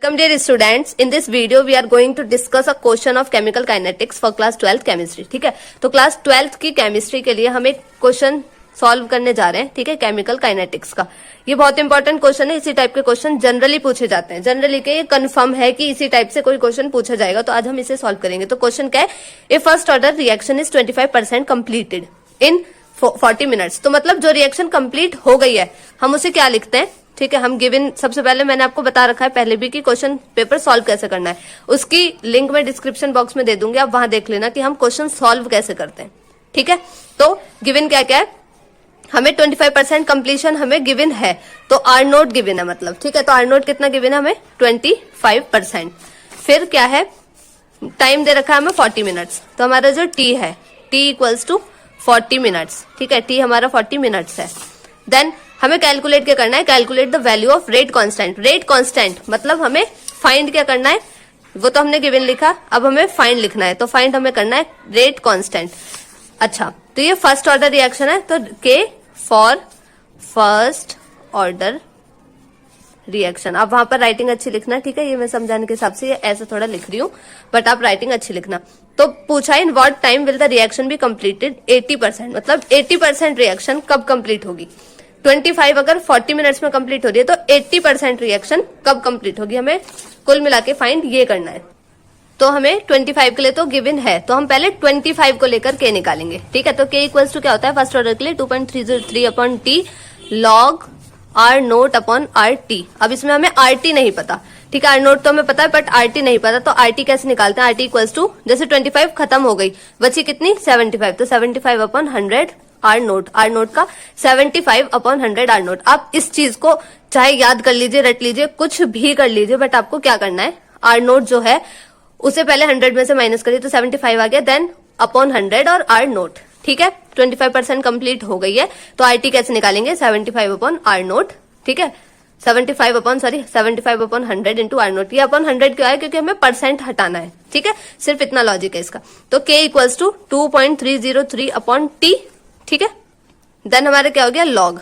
Welcome dear students, in this video we are going to discuss a question of chemical kinetics for class 12th chemistry. ठीक है, तो class 12th की chemistry के लिए हम एक क्वेश्चन सॉल्व करने जा रहे हैं. ठीक है, केमिकल काइनेटिक्स का ये बहुत इंपॉर्टेंट क्वेश्चन है. इसी टाइप के क्वेश्चन जनरली पूछे जाते हैं. जनरली के ये कंफर्म है कि इसी टाइप से कोई क्वेश्चन पूछा जाएगा, तो आज हम इसे सॉल्व करेंगे. तो क्वेश्चन क्या है, a first order reaction is 25% completed in 40 minutes. तो मतलब जो रिएक्शन कंप्लीट हो गई है हम उसे क्या लिखते हैं. ठीक है, हम गिवन सबसे पहले मैंने आपको बता रखा है पहले भी कि क्वेश्चन पेपर सॉल्व कैसे करना है. उसकी लिंक मैं डिस्क्रिप्शन बॉक्स में दे दूंगी, आप वहां देख लेना कि हम क्वेश्चन सॉल्व कैसे करते हैं. ठीक है, तो गिवन क्या क्या है, हमें 25% कंप्लीशन हमें गिवन है, तो आर नोट गिवन है मतलब. ठीक है, तो आर नोट कितना गिवन है हमें 25%. फिर क्या है, टाइम दे रखा है हमें 40 मिनट्स. तो हमारा जो टी है, टी इक्वल्स टू 40 मिनट्स. ठीक है, टी हमारा 40 मिनट्स है. देन हमें कैलकुलेट क्या करना है, calculate the value of rate constant. Rate constant मतलब हमें फाइंड क्या करना है, वो तो हमने गिवन लिखा, अब हमें फाइंड लिखना है. तो फाइंड हमें करना है रेट कांस्टेंट. अच्छा, तो ये फर्स्ट ऑर्डर रिएक्शन है, तो के फॉर फर्स्ट ऑर्डर रिएक्शन. आप वहां पर राइटिंग अच्छी लिखना. ठीक है, ये मैं समझाने के हिसाब से ऐसे थोड़ा लिख रही हूँ, बट आप राइटिंग अच्छी लिखना. तो पूछा in what time will the reaction be completed 80%. मतलब 80% रिएक्शन कब कंप्लीट होगी. 25 अगर 40 मिनट्स में कंप्लीट हो रही है तो 80% रिएक्शन कब कंप्लीट होगी, हमें कुल मिला के फाइंड ये करना है. तो हमें 25 के लिए तो गिवन है, तो हम पहले 25 को लेकर के निकालेंगे. ठीक है, तो के इक्वल्स टू क्या होता है फर्स्ट ऑर्डर के लिए 2.303 upon T log are naught upon R T. अब इसमें हमें आर टी नहीं पता. ठीक है, आर नोट तो हमें पता है बट आर टी नहीं पता, तो आर टी कैसे निकालते हैं. आर टी इक्वल्स टू, जैसे 25 खत्म हो गई, बची कितनी 75, तो 75 upon 100 R naught. R naught का 75 अपॉन 100 आर नोट. आप इस चीज को चाहे याद कर लीजिए, रट लीजिए, कुछ भी कर लीजिए, बट आपको क्या करना है, आर नोट जो है उसे पहले 100 में से माइनस करिए तो 75 आ गया, देन अपॉन 100 और आर नोट. ठीक है, 25% कंप्लीट हो गई है, तो आर टी कैसे निकालेंगे 75 अपॉन आर नोट. ठीक है, 75 अपॉन 100 इंटू आर नोट. ये अपॉन 100 क्यों है, क्योंकि हमें परसेंट हटाना है. ठीक है, सिर्फ इतना लॉजिक है इसका. तो के इक्वल्स टू 2.303 अपॉन टी. ठीक है, देन हमारे क्या हो गया लॉग.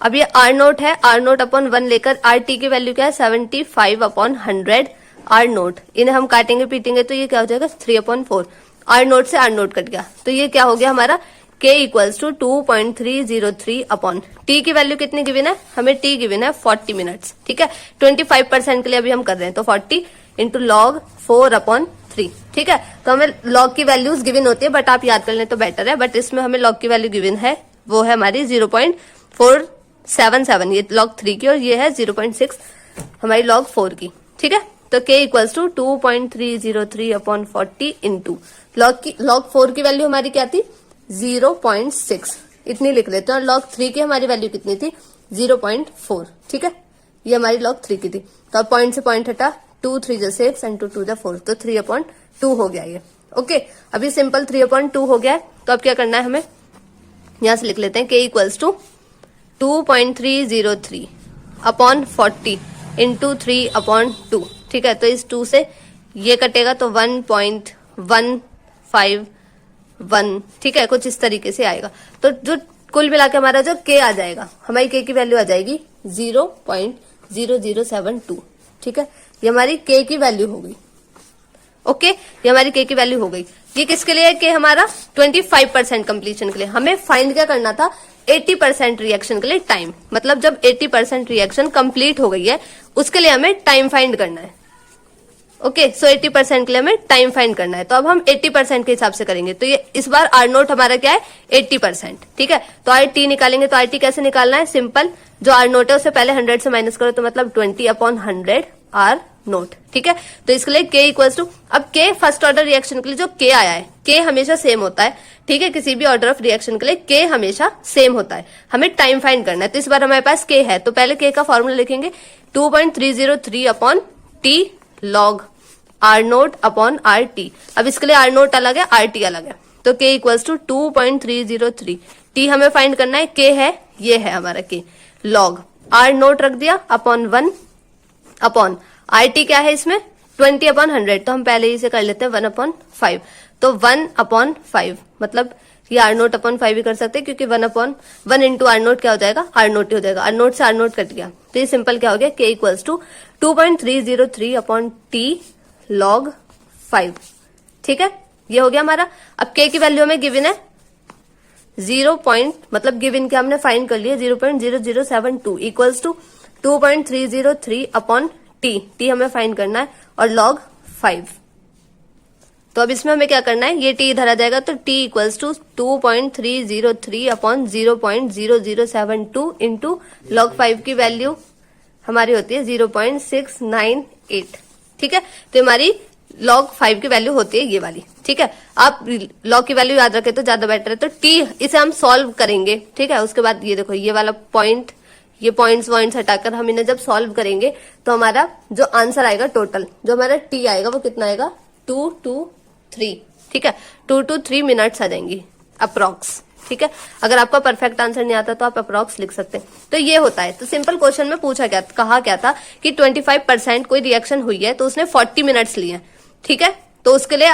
अब ये आर नोट है, आर नोट अपॉन 1 लेकर आर टी की वैल्यू क्या है 75 अपॉन 100 आर नोट. इन्हें हम काटेंगे पीटेंगे तो ये क्या हो जाएगा 3/4. आर नोट से आर नोट कट गया, तो ये क्या हो गया हमारा के इक्वल्स टू 2.303 अपॉन टी की वैल्यू कितनी गिवन है, हमें टी गिवन है 40 मिनट्स. ठीक है, 25% के लिए अभी हम कर रहे हैं, तो 40 इंटू लॉग 4/3. ठीक है, तो हमें लॉग की वैल्यूज गिवन होती है, बट आप याद कर लें तो बेटर है. बट इसमें हमें लॉग की वैल्यू गिवन है, वो है हमारी 0.477, ये लॉग 3 की, और ये है 0.6 हमारी लॉग 4 की. ठीक है, तो k equals to 2.303 upon 40 into log 4 की वैल्यू हमारी क्या थी 0.6, इतनी लिख लेते हैं. और लॉग 3 की हमारी वैल्यू कितनी थी 0.4. ठीक है, ये हमारी लॉग 3 की थी. तो अब पॉइंट से पॉइंट हटा, 2 3 जो 6 एंड 2 2 जो 4, तो 3/2 हो गया ये. ओके, अभी सिंपल 3/2 हो गया है. तो अब क्या करना है, हमें यहां से लिख लेते हैं k equals to 2.303 upon 40 into 3/2. ठीक है, तो इस 2 से ये कटेगा तो 1.151. ठीक है, कुछ इस तरीके से आएगा. तो जो कुल मिला के हमारा जो के आ जाएगा, हमारी के की वैल्यू आ जाएगी 0.0072. ठीक है, ये हमारी के की वैल्यू हो गई. ओके, ये हमारी के की वैल्यू हो गई. ये किसके लिए है, के हमारा 25% कंप्लीशन के लिए. हमें फाइंड क्या करना था 80% रिएक्शन के लिए टाइम. मतलब जब 80% रिएक्शन कंप्लीट हो गई है उसके लिए हमें टाइम फाइंड करना है. ओके, सो 80% के लिए हमें टाइम फाइंड करना है, तो अब हम 80% के हिसाब से करेंगे. तो ये इस बार आर नोट हमारा क्या है 80%. ठीक है, तो आर टी निकालेंगे, तो आर टी कैसे निकालना है, सिंपल, जो आर नोट है उसे पहले 100 से माइनस करो, तो मतलब 20 अपॉन 100 आर नोट. ठीक है, तो इसके लिए के इक्वल्स टू, अब के फर्स्ट ऑर्डर रिएक्शन के लिए जो के आया है, के हमेशा सेम होता है. ठीक है, किसी भी ऑर्डर ऑफ रिएक्शन के लिए के हमेशा सेम होता है. हमें टाइम फाइंड करना है, तो इस बार हमारे पास के है, तो पहले के का फॉर्मूला लिखेंगे 2.303 upon T log are naught upon R T. अब इसके लिए आर नोट अलग है, आर टी अलग है, तो के इक्वल्स टू 2.303. टी हमें फाइंड करना है, के है, ये है हमारा के, लॉग आर नोट रख दिया अपॉन 1 अपॉन आर टी क्या है इसमें 20 अपॉन 100, तो हम पहले ही से कर लेते हैं 1/5. तो 1/5 मतलब ये आर नोट अपॉन 5 भी कर सकते हैं, क्योंकि 1 इंटू आर नोट क्या हो जाएगा, आर नोट ही हो जाएगा। आर नोट से आर नोट कट गया, तो ये सिंपल क्या हो गया, k equals to 2.303 upon t log 5। ठीक है, ये हो गया हमारा। अब k की वैल्यू हमें गिवन है 0 गिवन के हमने फाइंड कर लिया 0.0072 इक्वल्स टू 2.303 अपॉन t हमें फाइंड करना है, और log 5। तो अब इसमें हमें क्या करना है, ये t इधर आ जाएगा, तो t equals to 2.303 upon 0.0072 into log 5 की वैल्यू हमारी होती है 0.698। ठीक है, तो हमारी log 5 की वैल्यू होती है ये वाली। ठीक है, आप log की वैल्यू याद रखें तो ज्यादा बेटर है। तो t इसे हम सॉल्व करेंगे। ठीक है, उसके बाद ये देखो ये वाला पॉइंट, ये पॉइंट्स हटाकर हम इन्हें जब सॉल्व करेंगे तो हमारा जो आंसर आएगा टोटल, जो हमारा t आएगा वो कितना आएगा, 223। ठीक है, 2 to 3 मिनट्स आ जाएंगी अप्रॉक्स। ठीक है, अगर आपका परफेक्ट आंसर नहीं आता तो आप अप्रॉक्स लिख सकते हैं। तो ये होता है। तो सिंपल क्वेश्चन में पूछा क्या, कहा क्या था कि 25% कोई रिएक्शन हुई है तो उसने 40 मिनट्स लिए। ठीक है, तो उसके लिए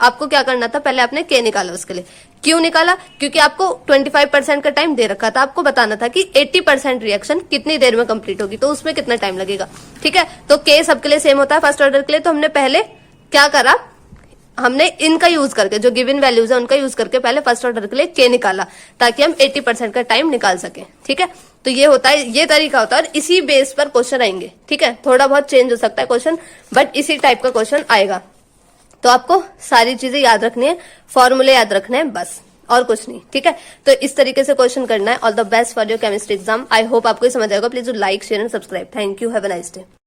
आपको क्या करना था, पहले आपने k निकाला। उसके लिए क्यों निकाला, क्योंकि आपको 25% का टाइम दे रखा था, आपको बताना था कि 80% रिएक्शन कितनी देर में कंप्लीट होगी, तो उसमें कितना टाइम लगेगा। ठीक है, तो k सबके लिए सेम होता है फर्स्ट ऑर्डर के लिए। तो हमने पहले क्या करा, हमने इनका यूज करके, जो गिवन वैल्यूज है उनका यूज करके पहले फर्स्ट ऑर्डर के लिए k निकाला, ताकि हम 80% का टाइम निकाल सके। ठीक है, तो ये होता है, ये तरीका होता है, और इसी बेस पर क्वेश्चन आएंगे। ठीक है, थोड़ा बहुत चेंज हो सकता है क्वेश्चन, बट इसी टाइप का क्वेश्चन आएगा। तो आपको सारी चीजें याद रखनी है, फॉर्मूले याद रखने हैं, बस और कुछ नहीं। ठीक है, तो इस तरीके से क्वेश्चन करना है। All the best for your chemistry exam. I hope आपको समझ आएगा। Please like, share and subscribe. Thank you, have a nice day.